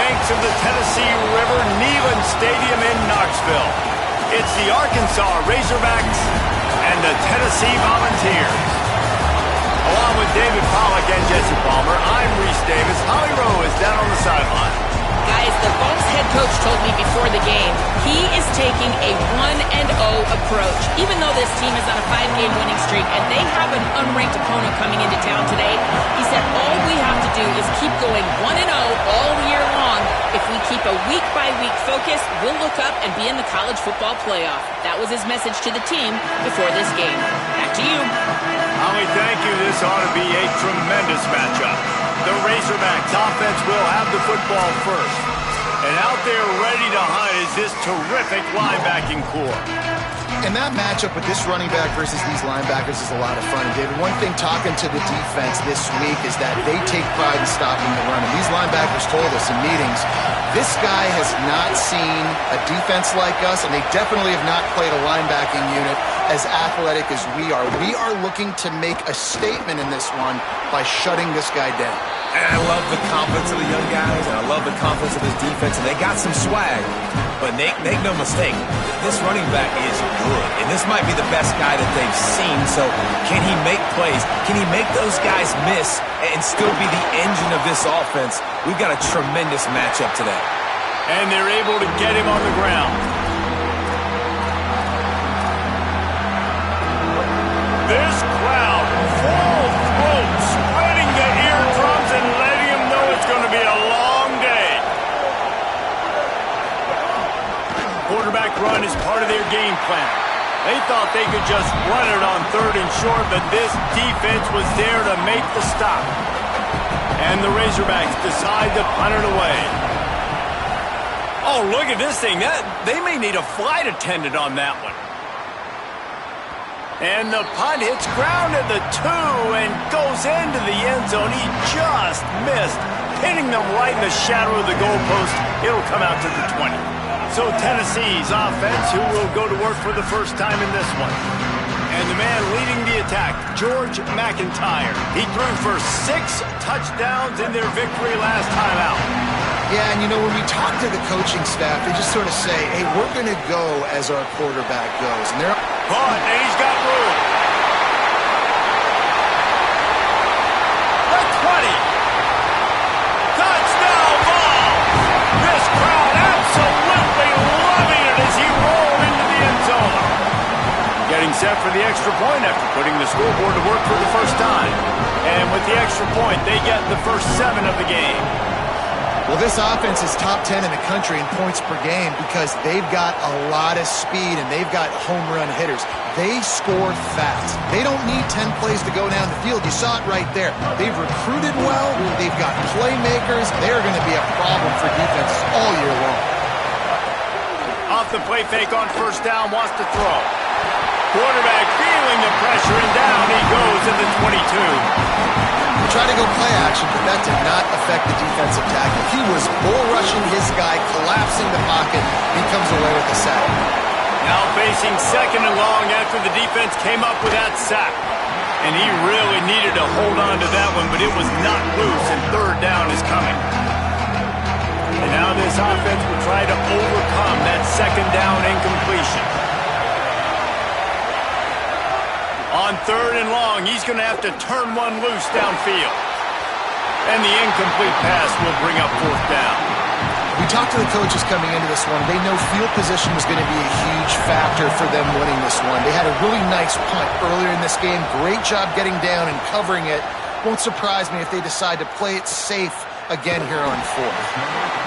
banks of the Tennessee River, Neyland Stadium in Knoxville. It's the Arkansas Razorbacks and the Tennessee Volunteers. Along with David Pollack and Jesse Palmer, I'm Reese Davis. Holly Rowe is down on the sideline. Guys, the Vols head coach told me before the game he is taking a 1-0 approach. Even though this team is on a 5-game winning streak and they have an unranked opponent coming into town today, he said all we have to do is keep going 1-0 all year long. If we keep a week-by-week focus, we'll look up and be in the college football playoff. That was his message to the team before this game. Back to you. Holly, thank you. This ought to be a tremendous matchup. The Razorbacks offense will have the football first. And out there ready to hunt is this terrific linebacking core. And that matchup with this running back versus these linebackers is a lot of fun. And David, one thing talking to the defense this week is that they take pride in stopping the run. And these linebackers told us in meetings, this guy has not seen a defense like us, and they definitely have not played a linebacking unit as athletic as we are. We are looking to make a statement in this one by shutting this guy down. And I love the confidence of the young guys, and I love the confidence of his defense, and they got some swag. But make no mistake, this running back is good, and this might be the best guy that they've seen. So can he make plays? Can he make those guys miss and still be the engine of this offense? We've got a tremendous matchup today. And they're able to get him on the ground. This crowd, full throat, spreading the eardrums and letting him know it's going to be a long day. Quarterback run is part of their game plan. They thought they could just run it on 3rd and short, but this defense was there to make the stop. And the Razorbacks decide to punt it away. Oh, look at this thing. They may need a flight attendant on that one. And the punt hits ground at the 2 and goes into the end zone. He just missed, hitting them right in the shadow of the goalpost. It'll come out to the 20. So Tennessee's offense, who will go to work for the first time in this one. And the man leading the attack, George McIntyre. He threw for 6 touchdowns in their victory last time out. Yeah, and you know, when we talk to the coaching staff, they just sort of say, hey, we're going to go as our quarterback goes. And they're caught, and he's got room. The 20. Touchdown ball. This crowd absolutely loving it as he rolled into the end zone. Getting set for the extra point after putting the scoreboard to work for the first time. And with the extra point, they get the first 7 of the game. Well, this offense is top 10 in the country in points per game because they've got a lot of speed and they've got home run hitters. They score fast. They don't need 10 plays to go down the field. You saw it right there. They've recruited well. They've got playmakers. They're going to be a problem for defenses all year long. Off the play fake on first down, wants to throw. Quarterback feeling the pressure, and down he goes at the 22. He tried to go play action, but that did not affect the defensive tackle. He was bull rushing his guy, collapsing the pocket. He comes away with the sack. Now facing 2nd and long after the defense came up with that sack. And he really needed to hold on to that one, but it was not loose, and 3rd down is coming. And now this offense will try to overcome that 2nd down incompletion. On 3rd and long, he's going to have to turn one loose downfield. And the incomplete pass will bring up 4th down. We talked to the coaches coming into this one. They know field position was going to be a huge factor for them winning this one. They had a really nice punt earlier in this game. Great job getting down and covering it. Won't surprise me if they decide to play it safe again here on 4th.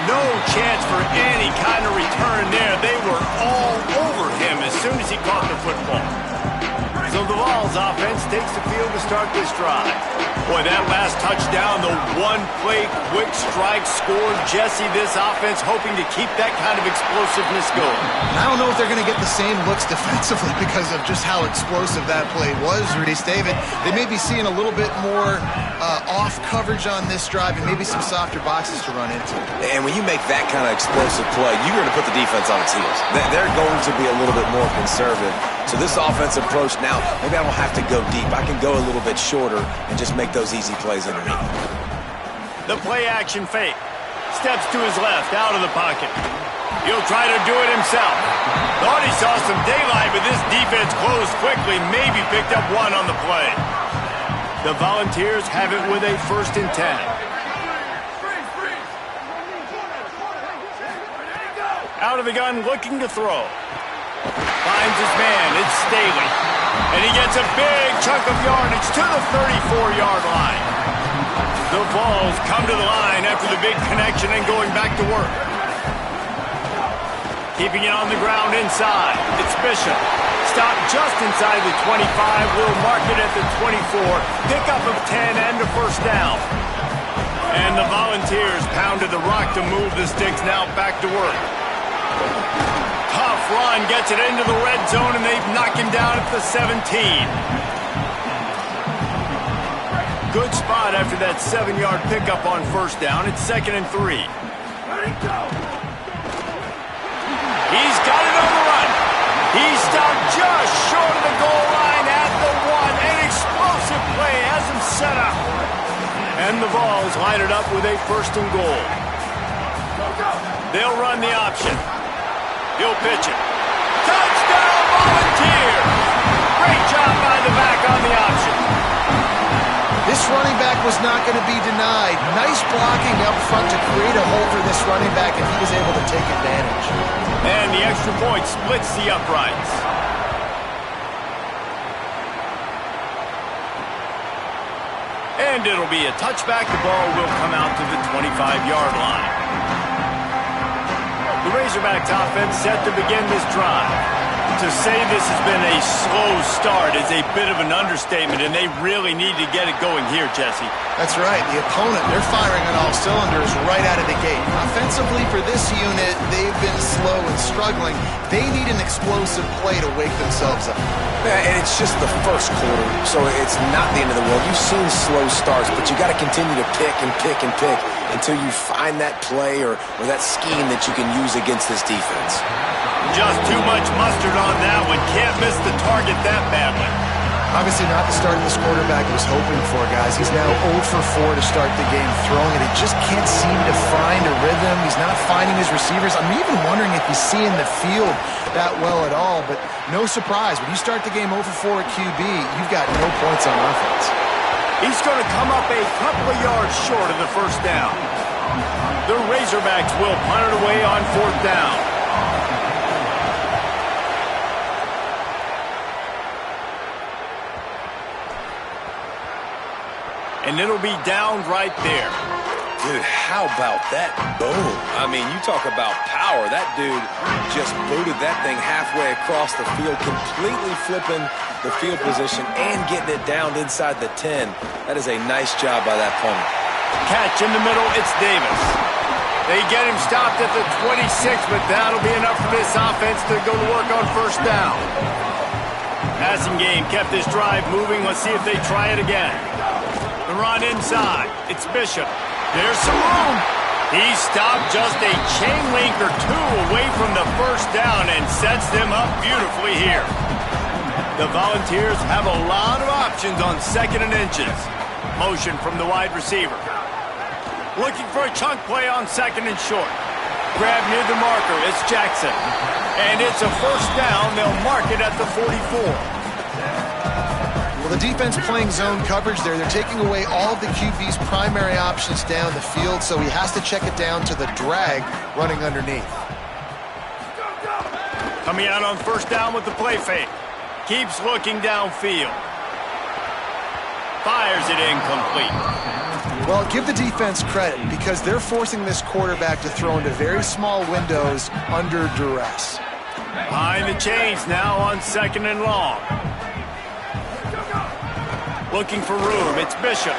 No chance for any kind of return there. They were all over him as soon as he caught the football. So the Vols offense takes the field to start this drive. Boy, that last touchdown, the one-play quick strike scored. Jesse, this offense hoping to keep that kind of explosiveness going. I don't know if they're going to get the same looks defensively because of just how explosive that play was, Reese. David, they may be seeing a little bit more off coverage on this drive and maybe some softer boxes to run into. And when you make that kind of explosive play, you're going to put the defense on its heels. They're going to be a little bit more conservative. So this offensive approach now, maybe I don't have to go deep. I can go a little bit shorter and just make those easy plays underneath. The play action fake. Steps to his left, out of the pocket. He'll try to do it himself. Thought he saw some daylight, but this defense closed quickly, maybe picked up one on the play. The Volunteers have it with a 1st and 10. Out of the gun, looking to throw. Finds his man, it's Staley. And he gets a big chunk of yardage to the 34-yard line. The Vols come to the line after the big connection and going back to work. Keeping it on the ground inside. It's Bishop. Stopped just inside the 25. Will mark it at the 24. Pickup of 10 and a 1st down. And the Volunteers pounded the rock to move the sticks, now back to work. Tough run, gets it into the red zone, and they've knocked him down at the 17. Good spot after that 7-yard pickup on 1st down. It's 2nd and 3. He's got it on the run. He's stopped just short of the goal line at the 1. An explosive play has him set up. And the Vols line it up with a 1st and goal. They'll run the option. He'll pitch it. Touchdown, Volunteers! Great job by the back on the option. This running back was not going to be denied. Nice blocking up front to create a hole for this running back, and he was able to take advantage. And the extra point splits the uprights. And it'll be a touchback. The ball will come out to the 25-yard line. The Razorbacks offense set to begin this drive. To say this has been a slow start is a bit of an understatement, and they really need to get it going here, Jesse. That's right. The opponent, they're firing on all cylinders right out of the gate. Offensively, for this unit, they've been slow and struggling. They need an explosive play to wake themselves up. Yeah, and it's just the 1st quarter, so it's not the end of the world. You've seen slow starts, but you got to continue to pick and pick and pick until you find that play or that scheme that you can use against this defense. Just too much mustard on that one. Can't miss the target that badly. Obviously not the start this quarterback was hoping for, guys. He's now 0 for 4 to start the game throwing it. He just can't seem to find a rhythm. He's not finding his receivers. I'm even wondering if he's seeing the field that well at all, but no surprise. When you start the game 0 for 4 at QB, you've got no points on offense. He's going to come up a couple of yards short of the 1st down. The Razorbacks will punt it away on 4th down. And it'll be down right there. Dude, how about that boom? I mean, you talk about power. That dude just booted that thing halfway across the field, completely flipping the field position and getting it down inside the 10. That is a nice job by that punter. Catch in the middle, it's Davis. They get him stopped at the 26, but that'll be enough for this offense to go to work on 1st down. Passing game kept this drive moving. Let's see if they try it again. The run inside. It's Bishop. There's some room. He stopped just a chain link or 2 away from the 1st down and sets them up beautifully here. The Volunteers have a lot of options on 2nd and inches. Motion from the wide receiver. Looking for a chunk play on 2nd and short. Grab near the marker. It's Jackson. And it's a 1st down. They'll mark it at the 44. Well, the defense playing zone coverage there. They're taking away all of the QB's primary options down the field, so he has to check it down to the drag running underneath. Coming out on 1st down with the play fake. Keeps looking downfield. Fires it incomplete. Well, give the defense credit because they're forcing this quarterback to throw into very small windows under duress. Behind the chains now on 2nd and long. Looking for room. It's Bishop.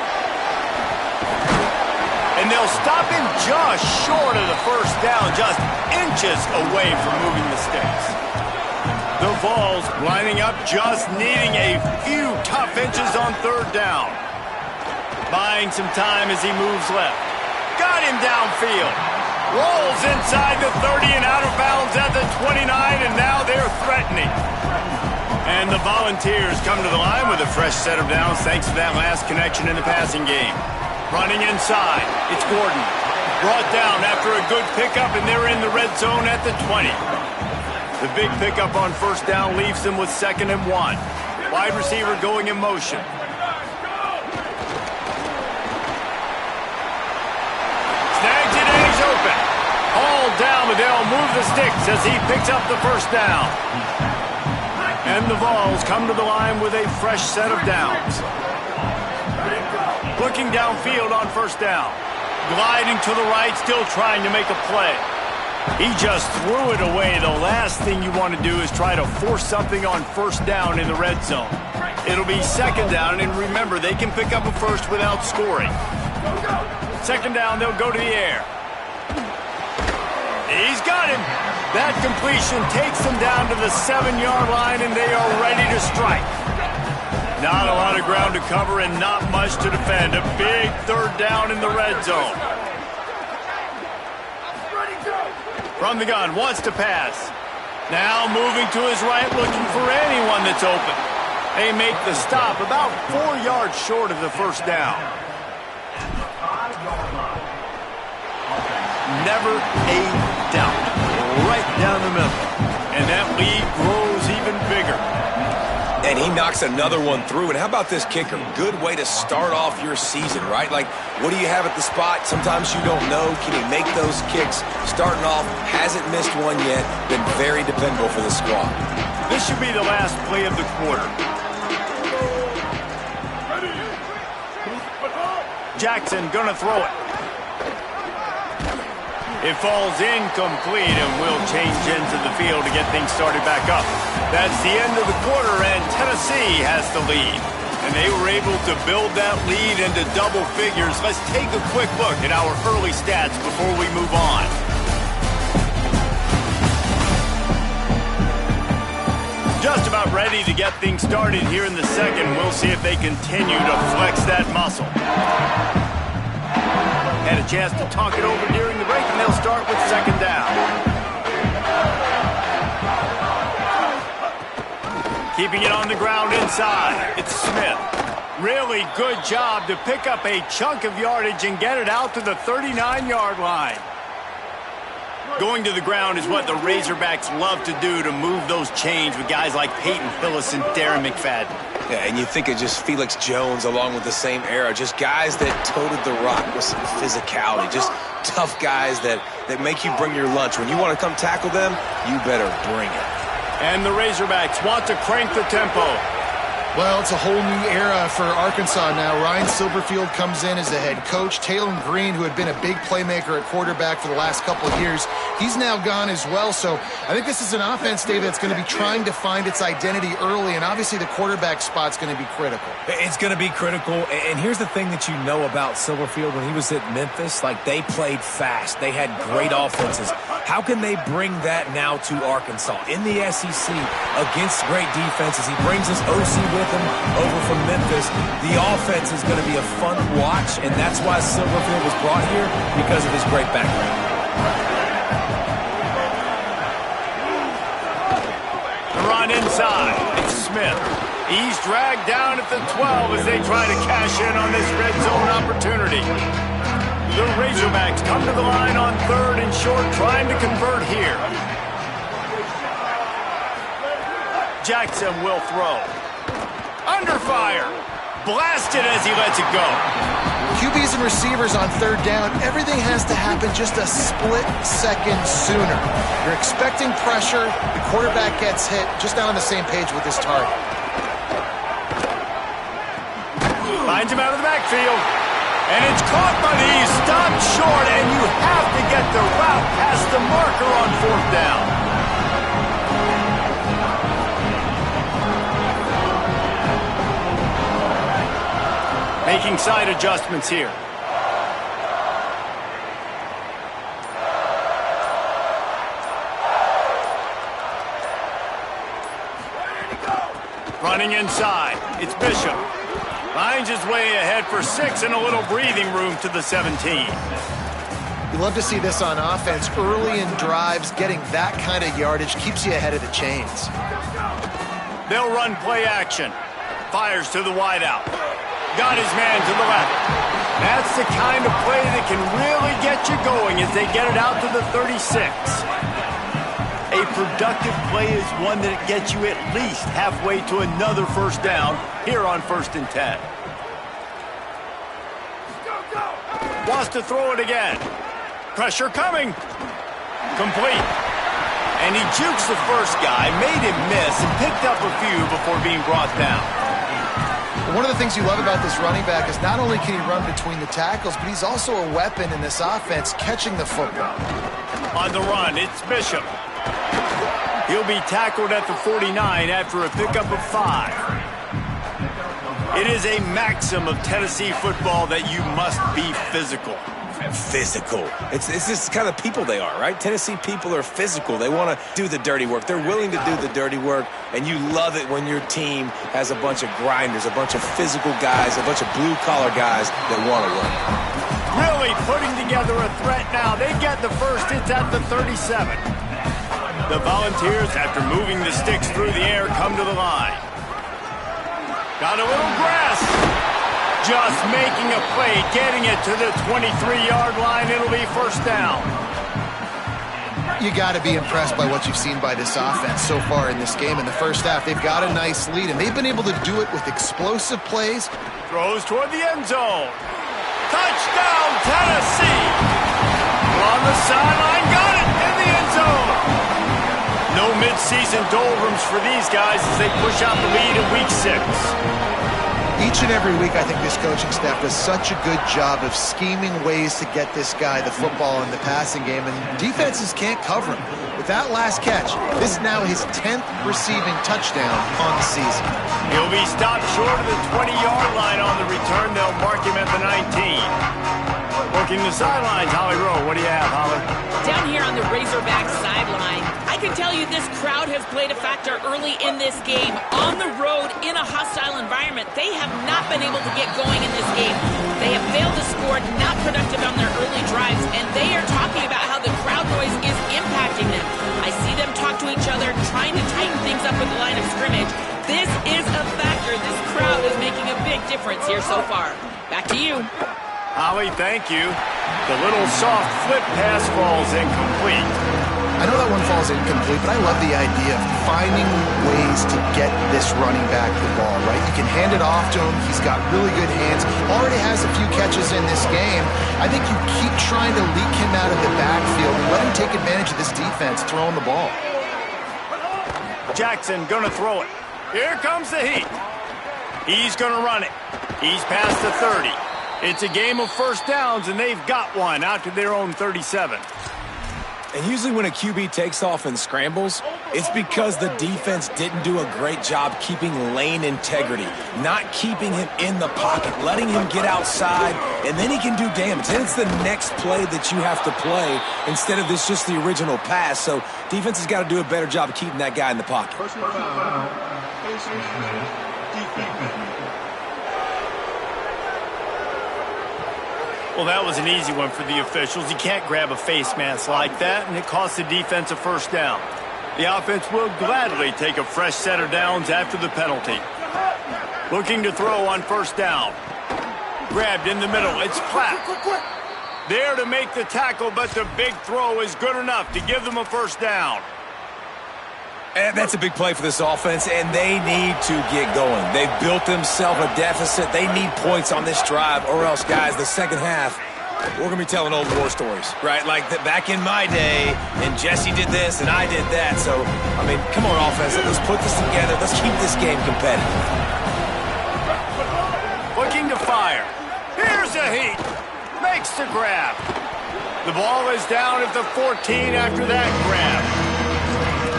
And they'll stop him just short of the 1st down, just inches away from moving the sticks. The Vols lining up, just needing a few tough inches on 3rd down. Buying some time as he moves left. Got him downfield. Rolls inside the 30 and out of bounds at the 29, and now they're threatening. And the Volunteers come to the line with a fresh set of downs thanks to that last connection in the passing game. Running inside, it's Gordon. Brought down after a good pickup, and they're in the red zone at the 20. The big pickup on first down leaves them with 2nd and 1. Wide receiver going in motion. Snags it, and he's open. All down, but they'll move the sticks as he picks up the first down. And the Vols come to the line with a fresh set of downs. Looking downfield on first down. Gliding to the right, still trying to make a play. He just threw it away. The last thing you want to do is try to force something on first down in the red zone. It'll be 2nd down, and remember, they can pick up a first without scoring. 2nd down, they'll go to the air. He's got him. That completion takes them down to the 7-yard line, and they are ready to strike. Not a lot of ground to cover and not much to defend. A big 3rd down in the red zone. From the gun, wants to pass. Now moving to his right, looking for anyone that's open. They make the stop about 4 yards short of the first down. Never a doubt. Right down the middle. And that lead grows even bigger. And he knocks another one through. And how about this kicker? Good way to start off your season, right? Like, what do you have at the spot? Sometimes you don't know. Can he make those kicks? Starting off, hasn't missed one yet. Been very dependable for the squad. This should be the last play of the quarter. Jackson gonna throw it. It falls incomplete, and will change into the field to get things started back up. That's the end of the quarter, and Tennessee has the lead. And they were able to build that lead into double figures. Let's take a quick look at our early stats before we move on. Just about ready to get things started here in the second. We'll see if they continue to flex that muscle. Had a chance to talk it over during the break, and they'll start with 2nd down. Keeping it on the ground inside. It's Smith. Really good job to pick up a chunk of yardage and get it out to the 39-yard line. Going to the ground is what the Razorbacks love to do, to move those chains with guys like Peyton Hillis and Darren McFadden. Yeah, and you think of just Felix Jones along with the same era. Just guys that toted the rock with some physicality. Just tough guys that make you bring your lunch. When you want to come tackle them, you better bring it. And the Razorbacks want to crank the tempo. Well, it's a whole new era for Arkansas now. Ryan Silverfield comes in as the head coach. Taylor Green, who had been a big playmaker at quarterback for the last couple of years, he's now gone as well. So I think this is an offense, Dave, that's going to be trying to find its identity early, and obviously the quarterback spot's going to be critical. It's going to be critical, and here's the thing that you know about Silverfield. When he was at Memphis, like, they played fast. They had great offenses. How can they bring that now to Arkansas? In the SEC, against great defenses, he brings his OC with him over from Memphis. The offense is going to be a fun watch, and that's why Silverfield was brought here, because of his great background. The run inside. It's Smith. He's dragged down at the 12 as they try to cash in on this red zone opportunity. The Razorbacks come to the line on 3rd and short, trying to convert here. Jackson will throw. Under fire. Blasted as he lets it go. QBs and receivers on 3rd down, everything has to happen just a split second sooner. You're expecting pressure, the quarterback gets hit, just not on the same page with his target. Finds him out of the backfield. And it's caught, but he's stopped short, and you have to get the route past the marker on 4th down. Making side adjustments here. Running inside, it's Bishop. Finds his way ahead for 6 and a little breathing room to the 17. You love to see this on offense. Early in drives, getting that kind of yardage keeps you ahead of the chains. They'll run play action. Fires to the wideout. Got his man to the left. That's the kind of play that can really get you going as they get it out to the 36. A productive play is one that gets you at least halfway to another first down here on 1st and 10. Wants to throw it again. Pressure coming. Complete. And he jukes the first guy, made him miss, and picked up a few before being brought down. One of the things you love about this running back is not only can he run between the tackles, but he's also a weapon in this offense catching the football. On the run, it's Bishop. He'll be tackled at the 49 after a pickup of 5. It is a maxim of Tennessee football that you must be physical. Physical. It's just kind of people they are, right? Tennessee people are physical. They want to do the dirty work. They're willing to do the dirty work, and you love it when your team has a bunch of grinders, a bunch of physical guys, a bunch of blue-collar guys that want to work. Really putting together a threat now. They get the first. It's at the 37. The Volunteers, after moving the sticks through the air, come to the line. Got a little grass. Just making a play, getting it to the 23-yard line. It'll be first down. You got to be impressed by what you've seen by this offense so far in this game. In the first half, they've got a nice lead, and they've been able to do it with explosive plays. Throws toward the end zone. Touchdown, Tennessee! On the sideline, got it in the end zone. No midseason doldrums for these guys as they push out the lead in Week 6. Each and every week, I think this coaching staff does such a good job of scheming ways to get this guy the football in the passing game, and defenses can't cover him. With that last catch, this is now his 10th receiving touchdown on the season. He'll be stopped short of the 20-yard line on the return. They'll mark him at the 19. Working the sidelines, Holly Rowe. What do you have, Holly? Down here on the Razorback sideline, I can tell you this crowd has played a factor early in this game. On the road, in a hostile environment, they have not been able to get going in this game. They have failed to score, not productive on their early drives, and they are talking about how the crowd noise is impacting them. I see them talk to each other, trying to tighten things up with the line of scrimmage. This is a factor. This crowd is making a big difference here so far. Back to you. Holly, thank you. The little soft flip pass falls incomplete. I know that one falls incomplete, but I love the idea of finding ways to get this running back the ball, right? You can hand it off to him. He's got really good hands. Already has a few catches in this game. I think you keep trying to leak him out of the backfield and let him take advantage of this defense throwing the ball. Jackson gonna throw it. Here comes the heat. He's gonna run it. He's past the 30. It's a game of first downs, and they've got one out to their own 37. And usually when a QB takes off and scrambles, it's because the defense didn't do a great job keeping lane integrity, not keeping him in the pocket, letting him get outside, and then he can do damage. Then it's the next play that you have to play instead of this just the original pass. So defense has got to do a better job of keeping that guy in the pocket. Well, that was an easy one for the officials. You can't grab a face mask like that, and it costs the defense a first down. The offense will gladly take a fresh set of downs after the penalty. Looking to throw on first down. Grabbed in the middle. It's Platt. There to make the tackle, but the big throw is good enough to give them a first down. And that's a big play for this offense, and they need to get going. They've built themselves a deficit. They need points on this drive, or else, guys, the second half, we're going to be telling old war stories, right? Like back in my day, and Jesse did this, and I did that. So, I mean, come on, offense. Let's put this together. Let's keep this game competitive. Looking to fire. Here's a heat. Makes the grab. The ball is down at the 14 after that grab.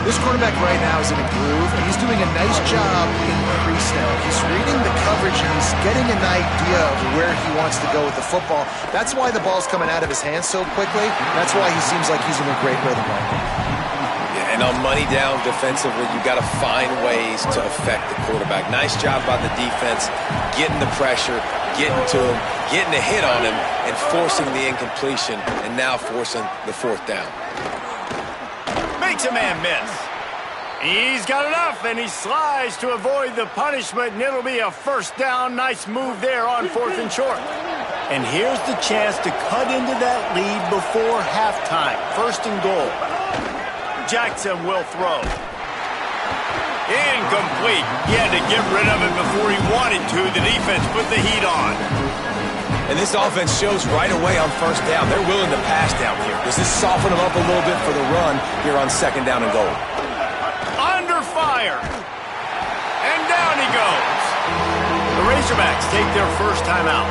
This quarterback right now is in a groove, and he's doing a nice job in crease now. He's reading the coverage, and he's getting an idea of where he wants to go with the football. That's why the ball's coming out of his hands so quickly. That's why he seems like he's in a great rhythm right now. Yeah, and on money down defensively, you got to find ways to affect the quarterback. Nice job by the defense, getting the pressure, getting to him, getting a hit on him, and forcing the incompletion, and now forcing the fourth down. Makes a man miss. He's got enough, and he slides to avoid the punishment, and it'll be a first down. Nice move there on 4th and short. And here's the chance to cut into that lead before halftime. First and goal. Jackson will throw. Incomplete. He had to get rid of it before he wanted to. The defense put the heat on. And this offense shows right away on first down. They're willing to pass down here. Does this soften them up a little bit for the run here on second down and goal? Under fire. And down he goes. The Razorbacks take their first time out.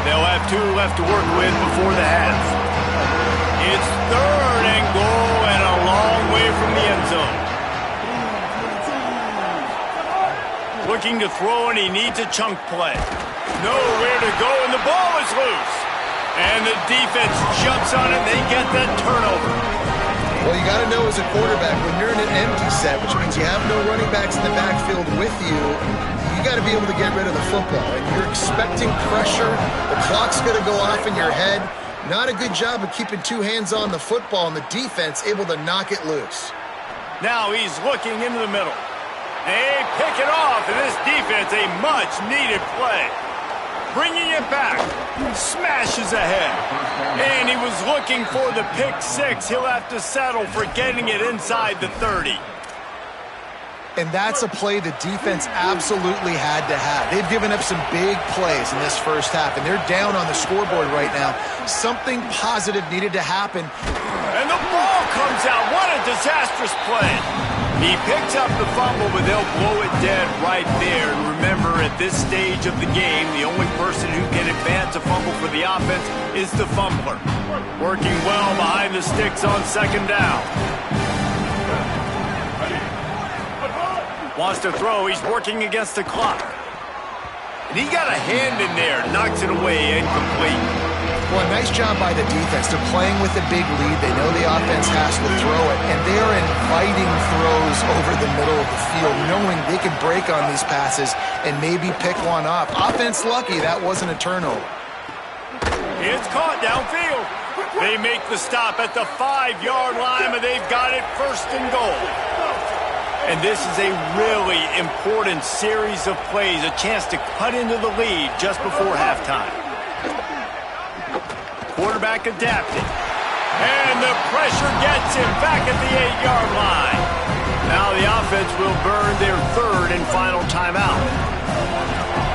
They'll have 2 left to work with before the half. It's third and goal and a long way from the end zone. Looking to throw, and he needs a chunk play. Nowhere to go, and the ball is loose. And the defense jumps on it, and they get that turnover. Well, you got to know as a quarterback, when you're in an empty set, which means you have no running backs in the backfield with you, you got to be able to get rid of the football. And you're expecting pressure. The clock's going to go off in your head. Not a good job of keeping 2 hands on the football, and the defense able to knock it loose. Now he's looking into the middle. They pick it off, and this defense, a much-needed play. Bringing it back. Smashes ahead. And he was looking for the pick 6. He'll have to settle for getting it inside the 30. And that's a play the defense absolutely had to have. They've given up some big plays in this first half, and they're down on the scoreboard right now. Something positive needed to happen. And the ball comes out. What a disastrous play. He picks up the fumble, but they'll blow it dead right there. And remember, at this stage of the game, the only person who can advance a fumble for the offense is the fumbler. Working well behind the sticks on second down. Wants to throw. He's working against the clock. And he got a hand in there. Knocks it away. Incomplete. Well, nice job by the defense. They're playing with a big lead. They know the offense has to throw it, and they're inviting throws over the middle of the field, knowing they can break on these passes and maybe pick one off. Offense lucky that wasn't a turnover. It's caught downfield. They make the stop at the 5-yard line, but they've got it first and goal. And this is a really important series of plays, a chance to cut into the lead just before halftime. Quarterback adapting. And the pressure gets him back at the 8-yard line. Now the offense will burn their third and final timeout.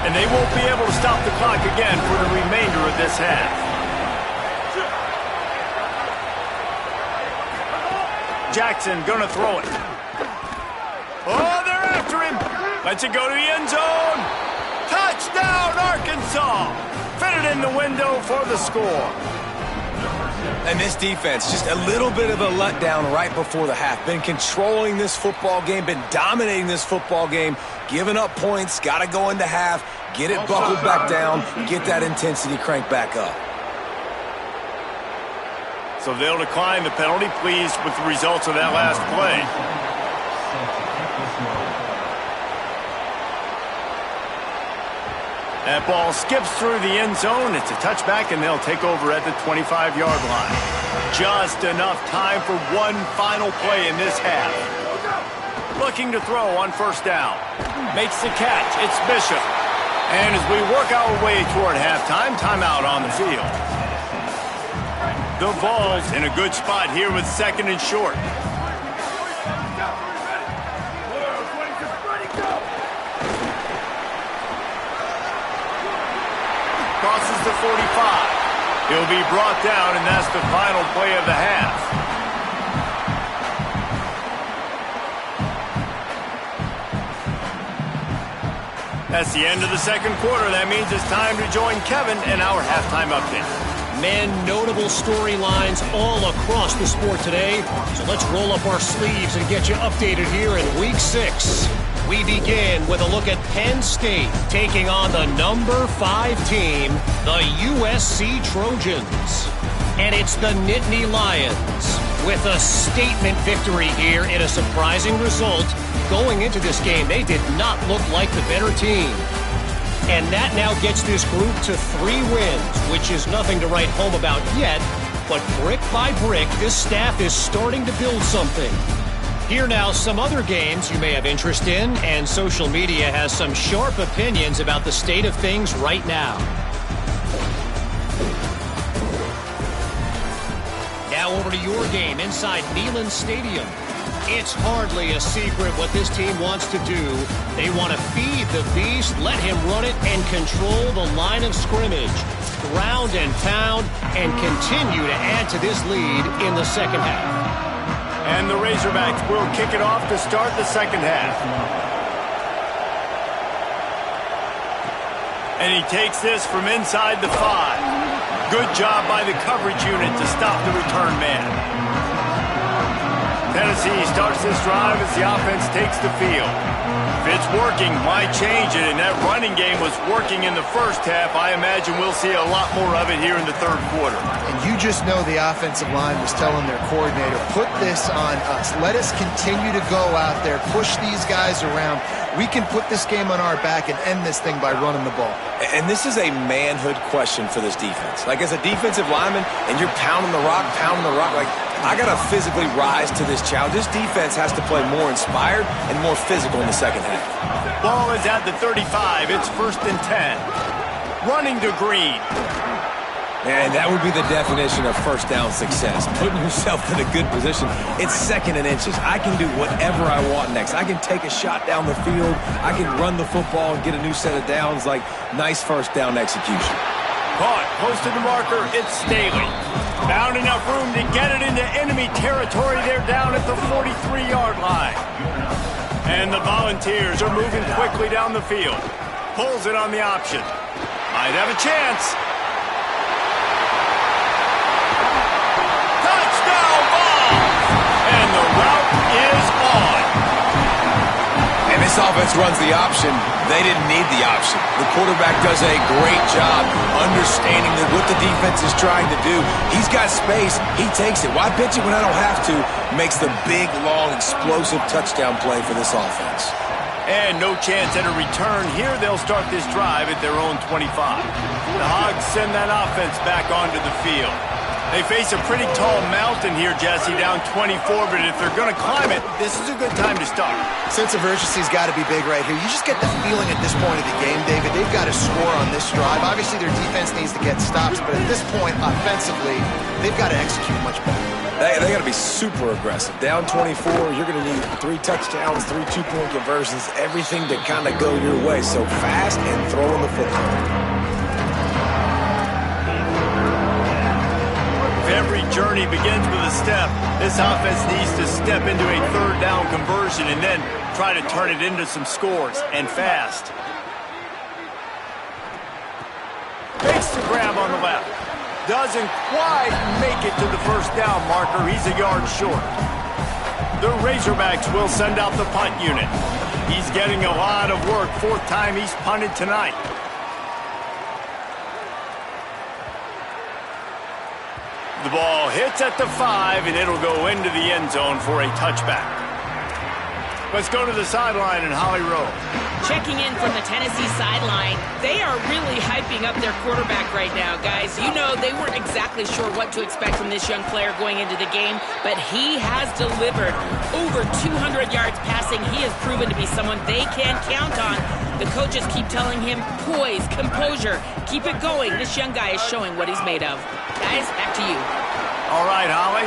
And they won't be able to stop the clock again for the remainder of this half. Jackson gonna throw it. Oh, they're after him. Lets it go to the end zone. Touchdown, Arkansas. Fitted in the window for the score. And this defense, just a little bit of a letdown right before the half. Been controlling this football game, been dominating this football game, giving up points, got to go into half, get it buckled back down, get that intensity cranked back up. So they'll decline the penalty, pleased with the results of that last play. That ball skips through the end zone. It's a touchback, and they'll take over at the 25-yard line. Just enough time for one final play in this half. Looking to throw on first down. Makes the catch. It's Bishop. And as we work our way toward halftime, timeout on the field. The Vols in a good spot here with second and short. Crosses the 45. He'll be brought down, and that's the final play of the half. That's the end of the second quarter. That means it's time to join Kevin in our halftime update. Man, notable storylines all across the sport today. So let's roll up our sleeves and get you updated here in Week 6. We begin with a look at Penn State taking on the number 5 team, the USC Trojans. And it's the Nittany Lions with a statement victory here in a surprising result. Going into this game, they did not look like the better team. And that now gets this group to 3 wins, which is nothing to write home about yet. But brick by brick, this staff is starting to build something. Here now, some other games you may have interest in, and social media has some sharp opinions about the state of things right now. Now over to your game inside Neyland Stadium. It's hardly a secret what this team wants to do. They want to feed the beast, let him run it, and control the line of scrimmage. Ground and pound, and continue to add to this lead in the second half. And the Razorbacks will kick it off to start the second half. And he takes this from inside the 5. Good job by the coverage unit to stop the return man. Tennessee starts this drive as the offense takes the field. If it's working, why change it? And that running game was working in the first half. I imagine we'll see a lot more of it here in the third quarter. And you just know the offensive line was telling their coordinator, put this on us. Let us continue to go out there, push these guys around. We can put this game on our back and end this thing by running the ball. And this is a manhood question for this defense. Like, as a defensive lineman, and you're pounding the rock, like, I got to physically rise to this challenge. This defense has to play more inspired and more physical in the second half. Ball is at the 35. It's 1st and 10. Running to Green. And that would be the definition of first down success. Putting yourself in a good position. It's 2nd and inches. I can do whatever I want next. I can take a shot down the field. I can run the football and get a new set of downs. Like, nice first down execution. Caught, close to the marker, it's Staley. Found enough room to get it into enemy territory. They're down at the 43-yard line. And the Volunteers are moving quickly down the field. Pulls it on the option. Might have a chance. Touchdown ball! And the route is on. And this offense runs the option. They didn't need the option. The quarterback does a great job understanding that what the defense is trying to do. He's got space. He takes it. Why pitch it when I don't have to? Makes the big, long, explosive touchdown play for this offense. And no chance at a return here. They'll start this drive at their own 25. The Hogs send that offense back onto the field. They face a pretty tall mountain here, Jesse, down 24, but if they're going to climb it, this is a good time to start. Sense of urgency's got to be big right here. You just get the feeling at this point of the game, David, they've got to score on this drive. Obviously, their defense needs to get stops, but at this point, offensively, they've got to execute much better. They got to be super aggressive. Down 24, you're going to need 3 touchdowns, 3 two-point conversions, everything to kind of go your way. So fast and throwing the football. Every journey begins with a step. This offense needs to step into a third down conversion and then try to turn it into some scores, and fast. Makes the grab on the left. Doesn't quite make it to the first down marker. He's a yard short. The Razorbacks will send out the punt unit. He's getting a lot of work. 4th time he's punted tonight. The ball hits at the 5, and it'll go into the end zone for a touchback. Let's go to the sideline in Holly Rowe. Checking in from the Tennessee sideline, they are really hyping up their quarterback right now, guys. You know, they weren't exactly sure what to expect from this young player going into the game, but he has delivered over 200 yards passing. He has proven to be someone they can count on. The coaches keep telling him, poise, composure, keep it going. This young guy is showing what he's made of. Guys, back to you. All right, Holly.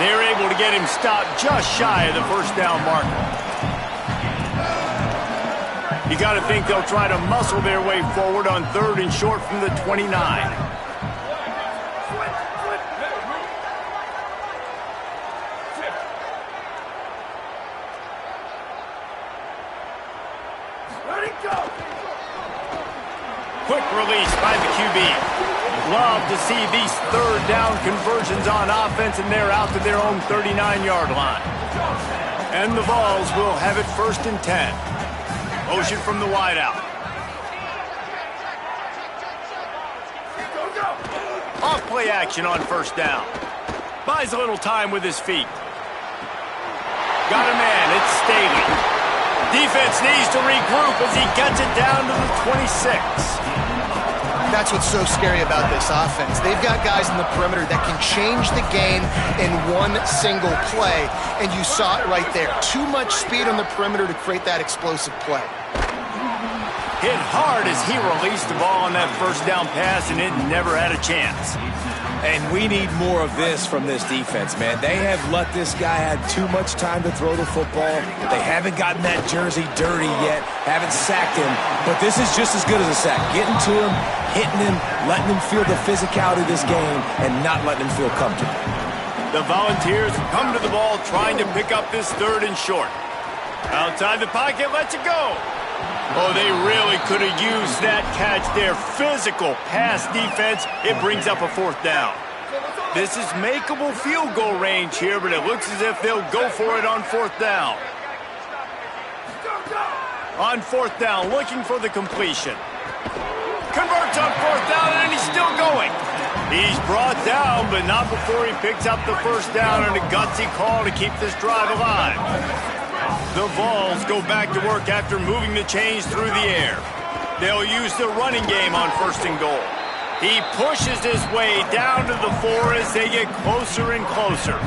They're able to get him stopped just shy of the first down marker. You got to think they'll try to muscle their way forward on 3rd and short from the 29. Quick release by the QB. Love to see these 3rd down conversions on offense, and they're out to their own 39-yard line. And the Vols will have it 1st and 10. Motion from the wideout. Off play action on 1st down. Buys a little time with his feet. Got a man, it's Staley. Defense needs to regroup as he gets it down to the 26. That's what's so scary about this offense. They've got guys in the perimeter that can change the game in one single play, and you saw it right there. Too much speed on the perimeter to create that explosive play. Hit hard as he released the ball on that first down pass, and it never had a chance. And we need more of this from this defense, man. They have let this guy have too much time to throw the football. They haven't gotten that jersey dirty yet, haven't sacked him. But this is just as good as a sack. Getting to him, hitting him, letting him feel the physicality of this game, and not letting him feel comfortable. The Volunteers come to the ball trying to pick up this 3rd and short. Outside the pocket, lets it go. Oh, they really could have used that catch there. Physical pass defense. It brings up a 4th down. This is makeable field goal range here, but it looks as if they'll go for it on 4th down. On 4th down, looking for the completion. Converts on 4th down, and he's still going. He's brought down, but not before he picks up the 1st down, and a gutsy call to keep this drive alive. The Vols go back to work after moving the chains through the air. They'll use the running game on 1st and goal. He pushes his way down to the 4 as they get closer and closer.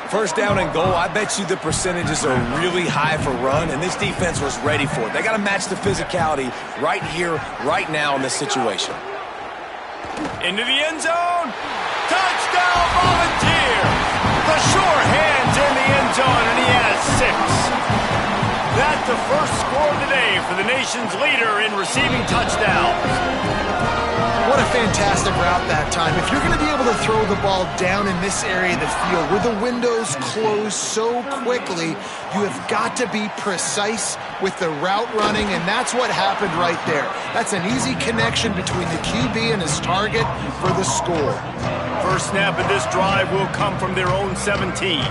1st down and goal, I bet you the percentages are really high for run, and this defense was ready for it. They got to match the physicality right here, right now in this situation. Into the end zone. Touchdown, Volunteers! The sure hands in the end zone, and he has 6. That's the first score of the day for the nation's leader in receiving touchdowns. What a fantastic route that time. If you're going to be able to throw the ball down in this area of the field where the windows close so quickly, you have got to be precise with the route running, and that's what happened right there. That's an easy connection between the QB and his target for the score. First snap of this drive will come from their own 17.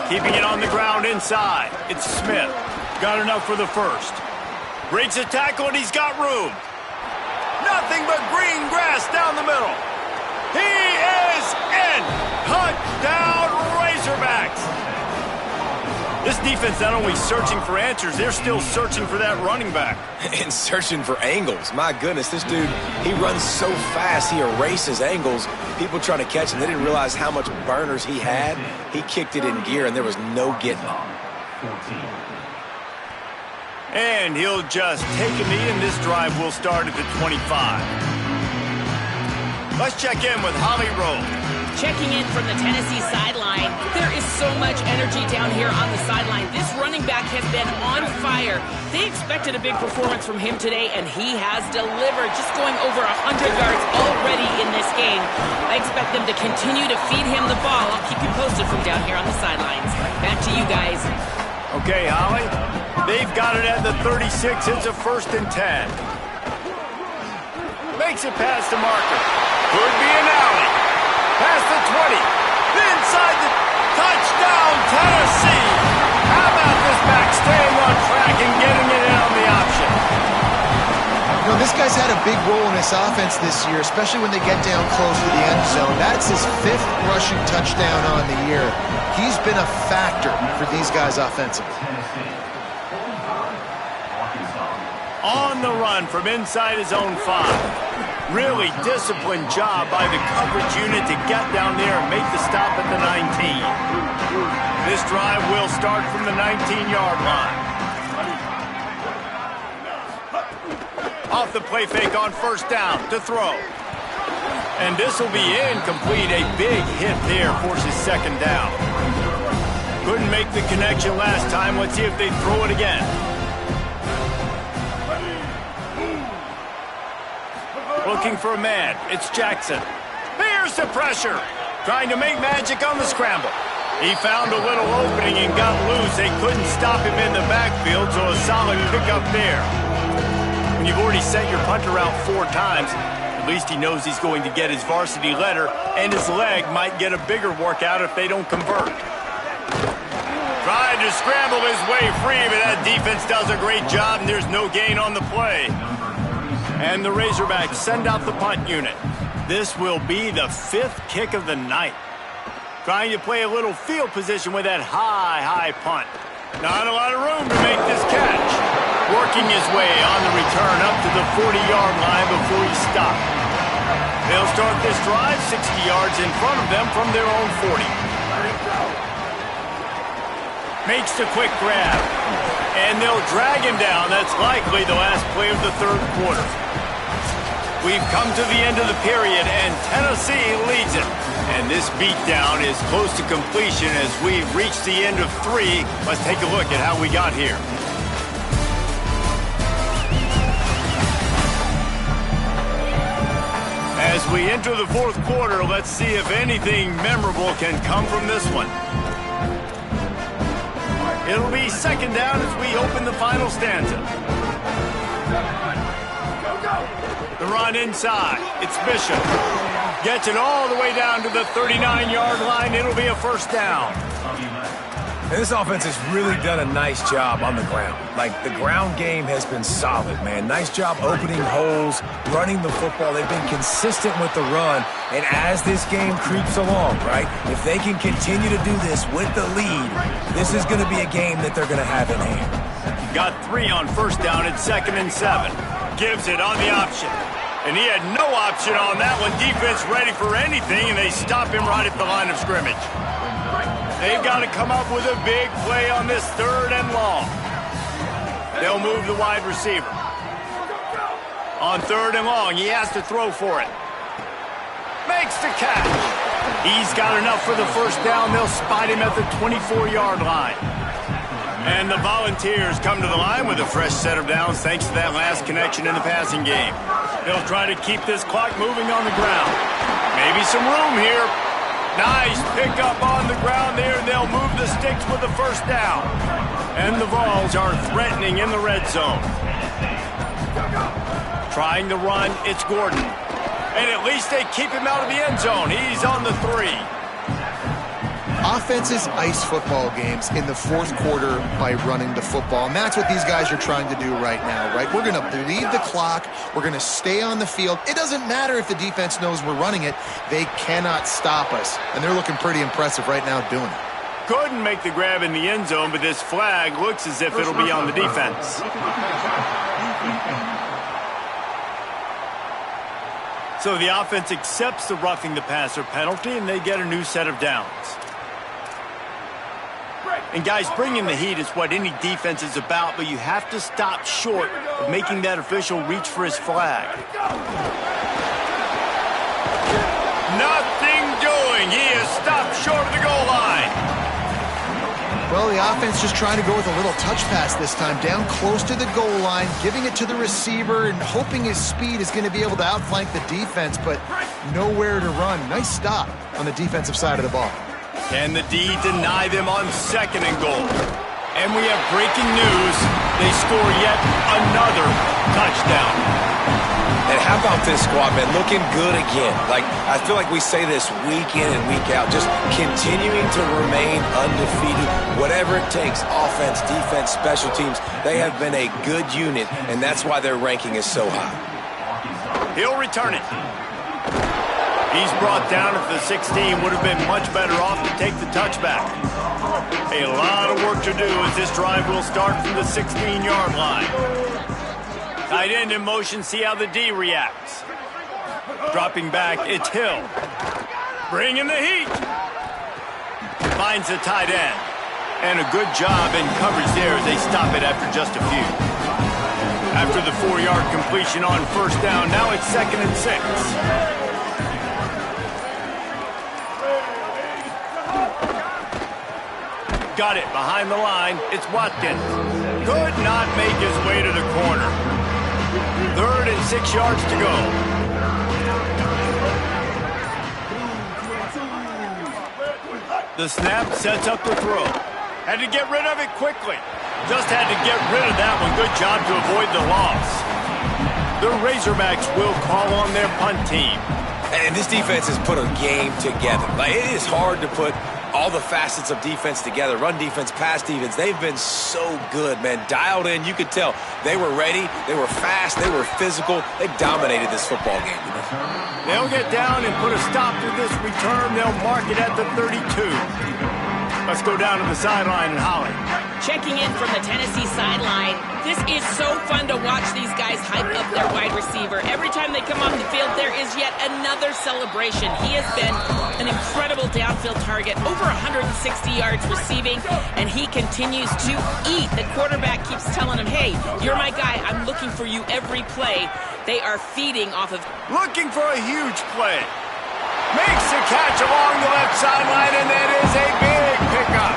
Keeping it on the ground inside. It's Smith. Got enough for the 1st. Breaks a tackle, and he's got room. Nothing but green grass down the middle. He is in. Touchdown, Razorbacks. This defense not only searching for answers, they're still searching for that running back. And searching for angles. My goodness, this dude, he runs so fast, he erases angles. People trying to catch him, they didn't realize how much burners he had. He kicked it in gear, and there was no getting him. And he'll just take a knee, and this drive will start at the 25. Let's check in with Holly Rowe. Checking in from the Tennessee sideline. There is so much energy down here on the sideline. This running back has been on fire. They expected a big performance from him today, and he has delivered, just going over 100 yards already in this game. I expect them to continue to feed him the ball. I'll keep you posted from down here on the sidelines. Back to you guys. Okay, Holly. They've got it at the 36. It's a 1st and 10. Makes it past the marker. Could be an alley. Past the 20. Inside the touchdown, Tennessee. How about this back staying on track and getting it in on the option? You know, this guy's had a big role in this offense this year, especially when they get down close to the end zone. That's his 5th rushing touchdown on the year. He's been a factor for these guys offensively. On the run from inside his own 5. Really disciplined job by the coverage unit to get down there and make the stop at the 19. This drive will start from the 19-yard line. Off the play fake on 1st down to throw. And this will be incomplete. A big hit there forces 2nd down. Couldn't make the connection last time. Let's see if they throw it again. Looking for a man. It's Jackson. Here's the pressure. Trying to make magic on the scramble. He found a little opening and got loose. They couldn't stop him in the backfield, so a solid pickup there. When you've already sent your punter out 4 times, at least he knows he's going to get his varsity letter, and his leg might get a bigger workout if they don't convert. Tried to scramble his way free, but that defense does a great job, and there's no gain on the play. And the Razorbacks send out the punt unit. This will be the 5th kick of the night. Trying to play a little field position with that high punt. Not a lot of room to make this catch. Working his way on the return up to the 40-yard line before he stopped. They'll start this drive 60 yards in front of them from their own 40. Makes the quick grab. And they'll drag him down. That's likely the last play of the third quarter. We've come to the end of the period, and Tennessee leads it. And this beatdown is close to completion as we reach the end of 3. Let's take a look at how we got here. As we enter the fourth quarter, let's see if anything memorable can come from this one. It'll be second down as we open the final stanza. The run inside. It's Bishop. Gets it all the way down to the 39-yard line. It'll be a first down. And this offense has really done a nice job on the ground. Like, the ground game has been solid, man. Nice job opening holes, running the football. They've been consistent with the run. And as this game creeps along, right, if they can continue to do this with the lead, this is going to be a game that they're going to have in hand. Got 3 on first down at 2nd and 7. Gives it on the option. And he had no option on that one. Defense ready for anything, and they stop him right at the line of scrimmage. They've got to come up with a big play on this 3rd and long. They'll move the wide receiver. On 3rd and long, he has to throw for it. Makes the catch. He's got enough for the first down. They'll spot him at the 24-yard line. And the Volunteers come to the line with a fresh set of downs thanks to that last connection in the passing game. They'll try to keep this clock moving on the ground. Maybe some room here. Nice pickup on the ground there. They'll move the sticks with the first down. And the Vols are threatening in the red zone. Trying to run, it's Gordon. And at least they keep him out of the end zone. He's on the 3. Offenses ice football games in the fourth quarter by running the football. And that's what these guys are trying to do right now, right? We're going to bleed the clock. We're going to stay on the field. It doesn't matter if the defense knows we're running it. They cannot stop us. And they're looking pretty impressive right now doing it. Couldn't make the grab in the end zone, but this flag looks as if it'll be on the defense. So the offense accepts the roughing the passer penalty, and they get a new set of downs. And guys, bringing the heat is what any defense is about, but you have to stop short of making that official reach for his flag. Nothing doing. He is stopped short of the goal line. Well, the offense just trying to go with a little touch pass this time, down close to the goal line, giving it to the receiver and hoping his speed is going to be able to outflank the defense, but nowhere to run. Nice stop on the defensive side of the ball. Can the D deny them on 2nd and goal? And we have breaking news. They score yet another touchdown. And how about this squad, man? Looking good again. Like, I feel like we say this week in and week out, just continuing to remain undefeated. Whatever it takes, offense, defense, special teams, they have been a good unit, and that's why their ranking is so high. He'll return it. He's brought down at the 16. Would have been much better off to take the touchback. A lot of work to do as this drive will start from the 16-yard line. Tight end in motion, see how the D reacts. Dropping back, it's Hill. Bringing the heat. Finds the tight end. And a good job in coverage there as they stop it after just a few. After the 4-yard completion on first down, now it's 2nd and 6. Got it behind the line. It's Watkins. Could not make his way to the corner. 3rd and 6 yards to go. The snap sets up the throw. Had to get rid of it quickly. Just had to get rid of that one. Good job to avoid the loss. The Razorbacks will call on their punt team. And this defense has put a game together. Like, it is hard to put all the facets of defense together. Run defense, pass defense. They've been so good, man. Dialed in. You could tell they were ready. They were fast. They were physical. They dominated this football game. They'll get down and put a stop to this return. They'll mark it at the 32. Let's go down to the sideline and Holly. checking in from the Tennessee sideline. This is so fun to watch these guys hype up their wide receiver. Every time they come off the field, there is yet another celebration. He has been an incredible downfield target, over 160 yards receiving, and he continues to eat. The quarterback keeps telling him, hey, you're my guy. I'm looking for you every play. They are feeding off of... Looking for a huge play. Makes the catch along the left sideline, and that is a big pickup.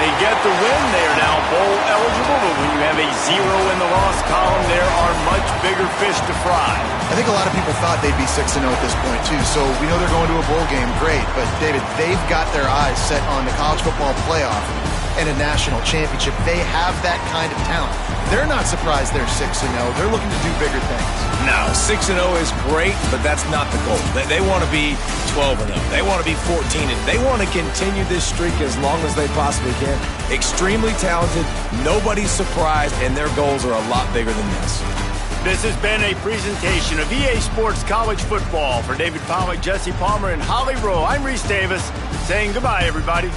They get the win. They are now bowl eligible, but when you have a 0 in the loss column, there are much bigger fish to fry. I think a lot of people thought they'd be 6-0 at this point, too, so we know they're going to a bowl game. Great, but, David, they've got their eyes set on the college football playoff and a national championship. They have that kind of talent. They're not surprised they're 6-0. They're looking to do bigger things. No, 6-0 is great, but that's not the goal. They want to be 12-0. They want to be 14-0. They want to continue this streak as long as they possibly can. Extremely talented, nobody's surprised, and their goals are a lot bigger than this. This has been a presentation of EA Sports College Football. For David Pollack, Jesse Palmer, and Holly Rowe, I'm Reese Davis saying goodbye, everybody.